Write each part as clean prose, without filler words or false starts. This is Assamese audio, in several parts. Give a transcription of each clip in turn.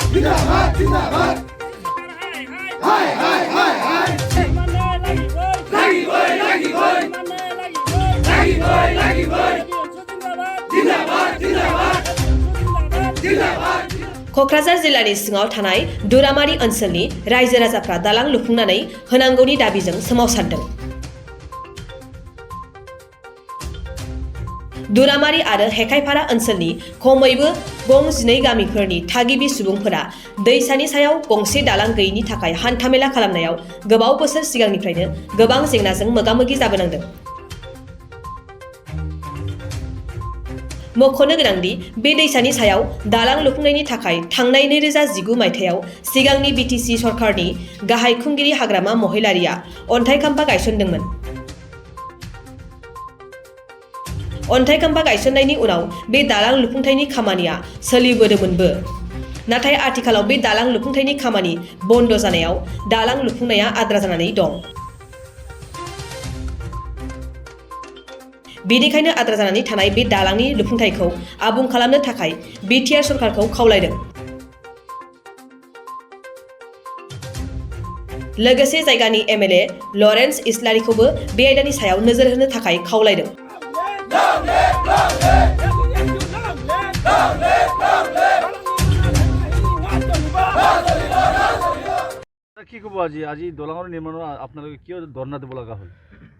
क'क्राझार जिल्लानि सिङाव थानाय दुरामारि ओनसोलनि रायजो राजाफ्रा दालां लुफुंनानै होनांगौनि दाबिजों सोमावसारदों। दुरामारि आरो हेखायफारा ओनसोलनि खमैबो गं 12 गामिफोरनि थागिबि सुबुंफोरा दैसानि सायाव गंसे दालां गैयिनि थाखाय हान्थामेला खालामनायाव गोबाव बोसोर सिगांनिफ्रायनो गोबां जेंनाजों मोगा-मोगि जाबोनांदों। मख'नो गोनांदि बे दैसानि सायाव दालां लुफुंनायनि थाखाय थांनाय 2019 मायथाइयाव सिगांनि बिटिसि सरकारनि गाहाय खुंगिरि हाग्रामा महिलारिया अन्थाइ खाम्फा गायसनदोंमोन। अन्थाइ खाम्फा गायसननायनि उनाव बे दालां लुफुंथायनि खामानिया सोलिबोदोंमोनबो। नाथाय आथिखालाव बे दालां लुफुंथायनि खामानि बन्द जानायाव दालां लुफुंनाया आद्रा जानानै दं। बेनिखायनो आद्रा जानानै थानाय बे दालांनि लुफुंथायखौ आबुं खालामनो थाखाय बिटिआर सरकारखौ खावलायदों। लोगोसे जायगानि एमएलए लरेन्स इस्लारिखौबो बे आयदानि सायाव नोजोर होनो थाखाय खावलायदों। কি ক'ব আজি দলঙৰ নিৰ্মাণৰ আপোনালোকে কিয় ধৰ্ণা দিব লগা হ'ল?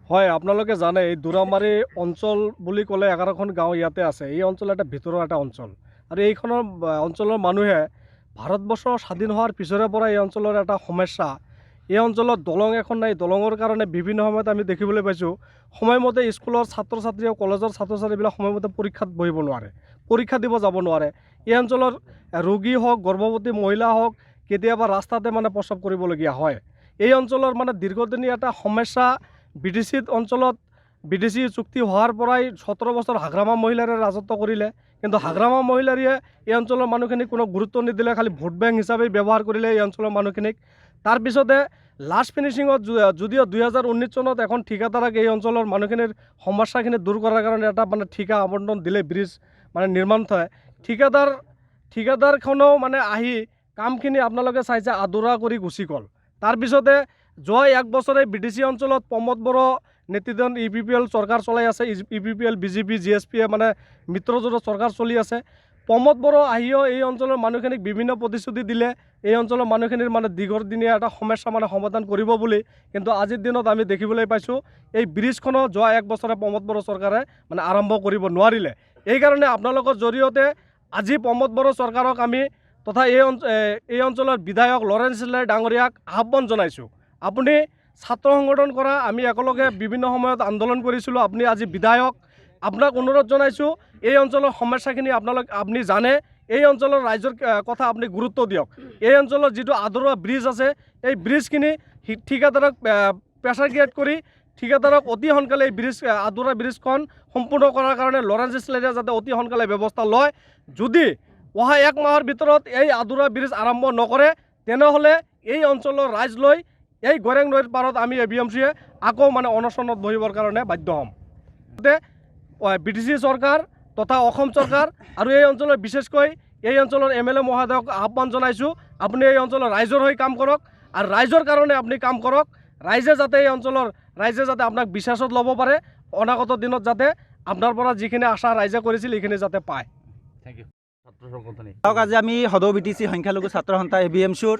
হয়, আপোনালোকে জানে এই দুৰামাৰী অঞ্চল বুলি ক'লে 11খন গাঁও ইয়াতে আছে। এই অঞ্চল এটা ভিতৰৰ এটা অঞ্চল আৰু এইখনৰ অঞ্চলৰ মানুহে ভাৰতবৰ্ষ স্বাধীন হোৱাৰ পিছৰে পৰা এই অঞ্চলৰ এটা সমস্যা। এই অঞ্চলত দলং এখন নাই। দলঙৰ কাৰণে বিভিন্ন সময়ত আমি দেখিবলৈ পাইছোঁ সময়মতে স্কুলৰ ছাত্ৰ ছাত্ৰী আৰু কলেজৰ ছাত্ৰ ছাত্ৰীবিলাক সময়মতে পৰীক্ষাত বহিব নোৱাৰে, পৰীক্ষা দিব যাব নোৱাৰে। এই অঞ্চলৰ ৰোগী হওক, গৰ্ভৱতী মহিলা হওক, কেতিয়াবা ৰাস্তাতে প্ৰস্ৰাৱ কৰিবলগীয়া হয়। এই অঞ্চলৰ দীৰ্ঘদিনীয়া এটা সমস্যা। বিডিচি অঞ্চলত বিডিচি চুক্তি হোৱাৰ পৰাই 17 বছৰ হাগ্ৰামা মহিলাৰে ৰাজত্ব কৰিলে, কিন্তু হাগ্ৰামা মহিলাৰীয়ে এই অঞ্চলৰ মানুহখিনিক কোনো গুৰুত্ব নিদিলে, খালি ভোট বেংক হিচাপে ব্যৱহাৰ কৰিলে এই অঞ্চলৰ মানুহখিনিক। তাৰপিছতে লাষ্ট ফিনিচিঙত যদিও 2019 চনত এখন ঠিকাদাৰক এই অঞ্চলৰ মানুহখিনিৰ সমস্যাখিনি দূৰ কৰাৰ কাৰণে এটা ঠিকা আবণ্টন দিলে, ব্ৰিজ নিৰ্মাণ হয়। ঠিকাদাৰখনেও আহি কামখিনি আপোনালোকে চাইছে আধৰুৱা কৰি গুচি গ'ল। তাৰপিছতে যোৱা 1 বছৰে বিডিচি অঞ্চলত প্ৰমোদ বড়ো নেতৃত্বাধীন UPPL চৰকাৰ চলাই আছে। UPPL BJP GSPয়ে মিত্ৰজোঁটৰ চৰকাৰ চলি আছে। প্ৰমোদ বড়ো আহিও এই অঞ্চলৰ মানুহখিনিক বিভিন্ন প্ৰতিশ্ৰুতি দিলে, এই অঞ্চলৰ মানুহখিনিৰ দীৰ্ঘদিনীয়া এটা সমস্যা সমাধান কৰিব বুলি। কিন্তু আজিৰ দিনত আমি দেখিবলৈ পাইছোঁ এই ব্ৰিজখনো যোৱা 1 বছৰে প্ৰমোদ বড়ো চৰকাৰে আৰম্ভ কৰিব নোৱাৰিলে। এইকাৰণে আপোনালোকৰ জৰিয়তে আজি প্ৰমোদ বড়ো চৰকাৰক আমি তথা এই অঞ্চলৰ বিধায়ক লৰেন্স ইছলাৰী ডাঙৰীয়াক আহ্বান জনাইছোঁ। আপুনি ছাত্ৰ সংগঠন কৰা, আমি একেলগে বিভিন্ন সময়ত আন্দোলন কৰিছিলোঁ। আপুনি আজি বিধায়ক, আপোনাক অনুৰোধ জনাইছোঁ এই অঞ্চলৰ সমস্যাখিনি আপুনি জানে, এই অঞ্চলৰ ৰাইজৰ কথা আপুনি গুৰুত্ব দিয়ক। এই অঞ্চলৰ যিটো আধৰুৱা ব্ৰিজ আছে, এই ব্ৰিজখিনি ঠিকাদাৰক প্ৰেছাৰ ক্ৰিয়েট কৰি ঠিকাদাৰক অতি সোনকালে এই আধৰুৱা ব্ৰিজখন সম্পূৰ্ণ কৰাৰ কাৰণে লৰেন্স ইছলাৰীয়ে যাতে অতি সোনকালে ব্যৱস্থা লয়। যদি অহা 1 মাহৰ ভিতৰত এই আধৰুৱা ব্ৰিজ আৰম্ভ নকৰে, তেনেহ'লে এই অঞ্চলৰ ৰাইজ লৈ এই গৰেং নৈৰ পাৰত আমি ABMCয়ে আকৌ অনশনত বহিবৰ কাৰণে বাধ্য হ'ম। বিটিচি চৰকাৰ তথা অসম চৰকাৰ আৰু এই অঞ্চলৰ বিশেষকৈ এই অঞ্চলৰ MLA মহোদয়ক আহ্বান জনাইছোঁ, আপুনি এই অঞ্চলৰ ৰাইজৰ হৈ কাম কৰক আৰু ৰাইজৰ কাৰণে আপুনি কাম কৰক। ৰাইজে যাতে এই অঞ্চলৰ ৰাইজে যাতে আপোনাক বিশ্বাসত ল'ব পাৰে, অনাগত দিনত যাতে আপোনাৰ পৰা যিখিনি আশা ৰাইজে কৰিছিল এইখিনি যাতে পায়। Thank you. ছাত্ৰ সংগঠনে আজি আমি সদৌ বিটিচি সংখ্যালঘু ছাত্ৰ সন্থা ABMCৰ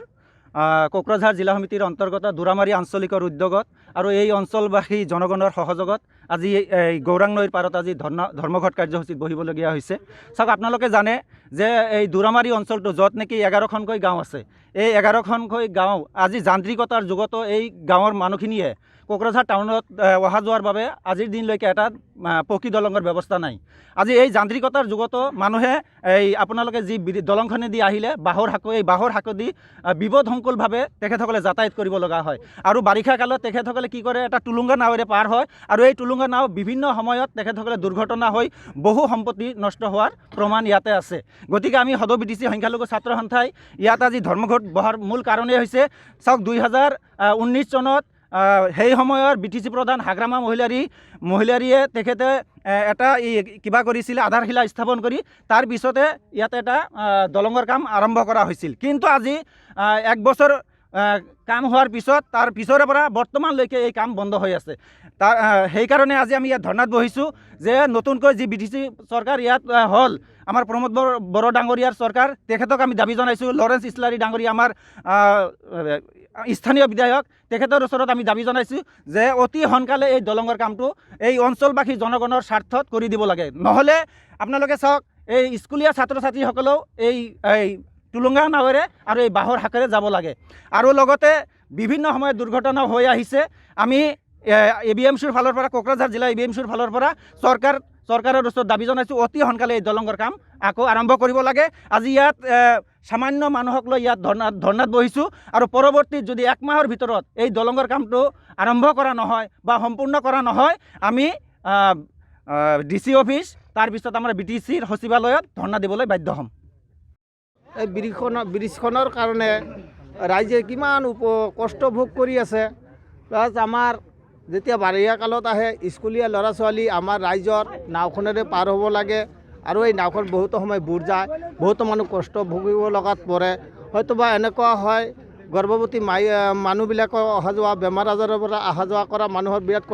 কোকৰাঝাৰ জিলা সমিতিৰ অন্তৰ্গত দুৰামাৰী আঞ্চলিকৰ উদ্যোগত আৰু এই অঞ্চলবাসী জনগণৰ সহযোগত আজি এই গৌৰাং নৈৰ পাৰত আজি ধৰ্মঘট কাৰ্যসূচীত বহিবলগীয়া হৈছে। চাওক, আপোনালোকে জানে যে এই দুৰামাৰী অঞ্চলটো য'ত নেকি 11খনকৈ গাঁও আছে, এই 11খনকৈ গাঁও আজি যান্ত্ৰিকতাৰ যুগতো এই গাঁৱৰ মানুহখিনিয়ে কোকৰাঝাৰ টাউনত অহা যোৱাৰ বাবে আজিৰ দিনলৈকে এটা পকী দলঙৰ ব্যৱস্থা নাই। আজি এই যান্ত্ৰিকতাৰ যুগতো মানুহে এই আপোনালোকে যি দলংখনেদি আহিলে এই বাঁহৰ হাকেদি বিপদসংকুলভাৱে তেখেতসকলে যাতায়াত কৰিব লগা হয়। আৰু বাৰিষা কালত তেখেতসকলে কি কৰে, এটা টুলুংগা নাৱেৰে পাৰ হয় আৰু এই টুলুংগা নাও বিভিন্ন সময়ত তেখেতসকলে দুৰ্ঘটনা হৈ বহু সম্পত্তি নষ্ট হোৱাৰ প্ৰমাণ ইয়াতে আছে। গতিকে আমি সদৌ বিটিচি সংখ্যালঘু ছাত্ৰ সন্থাই ইয়াত আজি ধৰ্মঘট বহাৰ মূল কাৰণেই হৈছে, চাওক 2019 চনত সেই সময়ৰ BTC প্ৰধান হাগ্ৰামা মহিলাৰীয়ে তেখেতে এটা কিবা কৰিছিলে আধাৰশিলা স্থাপন কৰি তাৰ পিছতে ইয়াত এটা দলঙৰ কাম আৰম্ভ কৰা হৈছিল। কিন্তু আজি 1 বছৰ কাম হোৱাৰ পিছত তাৰ পিছৰে পৰা বৰ্তমানলৈকে এই কাম বন্ধ হৈ আছে। সেইকাৰণে আজি আমি ইয়াত ধৰ্ণাত বহিছোঁ যে নতুনকৈ যি BTC চৰকাৰ ইয়াত হ'ল আমাৰ প্ৰমোদ বড়ো ডাঙৰীয়াৰ চৰকাৰ, তেখেতক আমি দাবী জনাইছোঁ। লৰেন্স ইছলাৰী ডাঙৰীয়া আমাৰ স্থানীয় বিধায়ক, তেখেতৰ ওচৰত আমি দাবী জনাইছোঁ যে অতি সোনকালে এই দলঙৰ কামটো এই অঞ্চলবাসী জনগণৰ স্বাৰ্থত কৰি দিব লাগে। নহ'লে আপোনালোকে চাওক, এই স্কুলীয়া ছাত্ৰ ছাত্ৰীসকলেও এই টুলুঙা নাৱেৰে আৰু এই বাঁহৰ শাকেৰে যাব লাগে। আৰু লগতে বিভিন্ন সময়ত দুৰ্ঘটনা হৈ আহিছে। আমি ABMCৰ ফালৰ পৰা, কোকৰাঝাৰ জিলা ABMCৰ ফালৰ পৰা চৰকাৰৰ ওচৰত দাবী জনাইছোঁ অতি সোনকালে এই দলঙৰ কাম আকৌ আৰম্ভ কৰিব লাগে। আজি ইয়াত সামান্য মানুহক লৈ ইয়াত ধৰ্ণাত বহিছোঁ আৰু পৰৱৰ্তী যদি 1 মাহৰ ভিতৰত এই দলঙৰ কামটো আৰম্ভ কৰা নহয় বা সম্পূৰ্ণ কৰা নহয়, আমি DC অফিচ তাৰপিছত আমাৰ BTCৰ সচিবালয়ত ধৰ্ণা দিবলৈ বাধ্য হ'ম। এই ব্ৰিজখনৰ কাৰণে ৰাইজে কিমান কষ্ট ভোগ কৰি আছে। প্লাছ আমাৰ যেতিয়া বাৰিষা কালত আহে স্কুলীয়া ল'ৰা ছোৱালী আমাৰ ৰাইজৰ নাওখনেৰে পাৰ হ'ব লাগে আৰু এই নাওখন বহুতো সময় বুৰ যায়, বহুতো মানুহ কষ্ট ভুগিব লগাত পৰে। হয়তোবা এনেকুৱা হয় গৰ্ভৱতী মানুহবিলাকৰ অহা যোৱা, বেমাৰ আজাৰৰ পৰা অহা যোৱা কৰা মানুহৰ বিৰাট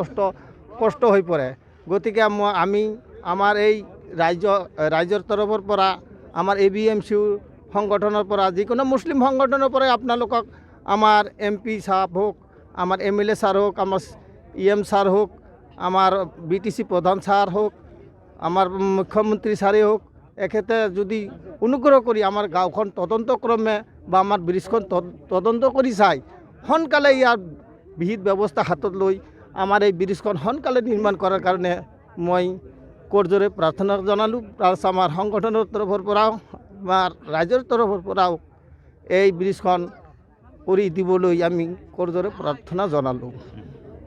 কষ্ট হৈ পৰে। গতিকে আমি আমাৰ এই ৰাইজৰ তৰফৰ পৰা, আমাৰ ABMC সংগঠনৰ পৰা, যিকোনো মুছলিম সংগঠনৰ পৰাই আপোনালোকক আমাৰ MP ছাৰ হোক, আমাৰ MLA ছাৰ হোক, আমাৰ EM ছাৰ হোক, আমাৰ BTC প্ৰধান ছাৰ হোক, আমাৰ মুখ্যমন্ত্ৰী ছাৰে হোক, এখেতে যদি অনুগ্ৰহ কৰি আমাৰ গাঁওখন তদন্তক্ৰমে বা আমাৰ ব্ৰিজখন তদন্ত কৰি চাই সোনকালে ইয়াৰ বিহিত ব্যৱস্থা হাতত লৈ আমাৰ এই ব্ৰিজখন সোনকালে নিৰ্মাণ কৰাৰ কাৰণে মই কৰজোৰে প্ৰাৰ্থনা জনালোঁ। প্লাছ আমাৰ সংগঠনৰ তৰফৰ পৰাও বা ৰাইজৰ তৰফৰ পৰাও এই ব্ৰিজখন কৰি দিবলৈ আমি কৰজোৰে প্ৰাৰ্থনা জনালোঁ।